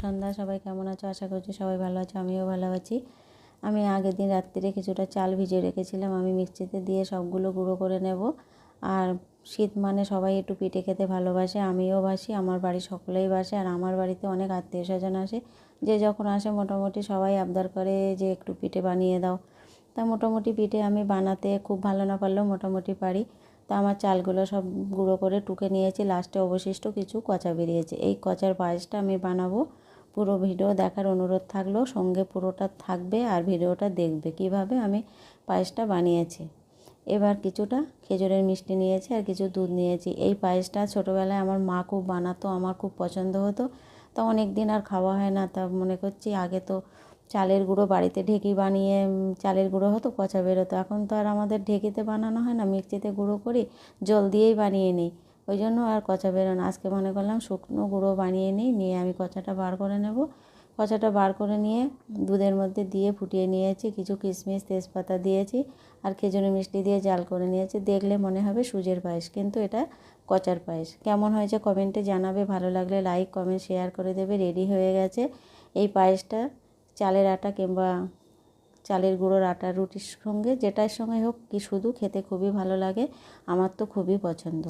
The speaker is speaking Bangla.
সন্ধ্যা। সবাই কেমন আছো? আশা করছি সবাই ভালো আছো, আমিও ভালো আছি। আমি আগের দিন রাত্রিরে কিছুটা চাল ভিজিয়ে রেখেছিলাম, আমি মিক্সিতে দিয়ে সবগুলো গুঁড়ো করে নেব। আর শীত মানে সবাই একটু পিঠে খেতে ভালোবাসে, আমিও বাসি, আমার বাড়ির সকলেই বাসে। আর আমার বাড়িতে অনেক আত্মীয় স্বজন আসে, যে যখন আসে মোটামুটি সবাই আবদার করে যে একটু পিঠে বানিয়ে দাও। তা মোটামুটি পিঠে আমি বানাতে খুব ভালো না পারলেও মোটামুটি পারি। তো আমার চালগুলো সব গুঁড়ো করে টুকে নিয়েছি, লাস্টে অবশিষ্ট কিছু কচা বেরিয়েছে। এই কচার পায়েসটা আমি বানাবো। পুরো ভিডিও দেখার অনুরোধ থাকলো, সঙ্গে পুরোটা থাকবে আর ভিডিওটা দেখবে কিভাবে আমি পায়েসটা বানিয়েছি। এবার কিছুটা খেজুরের মিষ্টি নিয়েছি আর কিছু দুধ নিয়েছি। এই পায়েসটা ছোটোবেলায় আমার মা খুব বানাতো, আমার খুব পছন্দ হতো। তা অনেক দিন আর খাওয়া হয় না, তা মনে করছি আগে তো চালের গুঁড়ো বাড়িতে ঢেঁকি বানিয়ে চালের গুঁড়ো হতো, পচা বেরোতো। এখন তো আর আমাদের ঢেঁকিতে বানানো হয় না, মিক্সিতে গুঁড়ো করি, জল দিয়েই বানিয়ে নিই, ওই জন্য আর কচা বেরোয় না। আজকে মনে করলাম শুকনো গুঁড়ো বানিয়ে নিয়ে আমি কচাটা বার করে নেব। কচাটা বার করে নিয়ে দুধের মধ্যে দিয়ে ফুটিয়ে নিয়েছি, কিছু কিশমিশ তেজপাতা দিয়েছি আর খেজুরি মিষ্টি দিয়ে জাল করে নিয়েছি। দেখলে মনে হবে সুজির পায়েস, কিন্তু এটা কচার পায়েস। কেমন হয়েছে কমেন্টে জানাবে, ভালো লাগলে লাইক কমেন্ট শেয়ার করে দেবে। রেডি হয়ে গেছে এই পায়েসটা। চালের আটা কিংবা চালের গুঁড়োর আটা, রুটির সঙ্গে যেটার সঙ্গে হোক কি শুধু খেতে খুবই ভালো লাগে, আমার তো খুবই পছন্দ।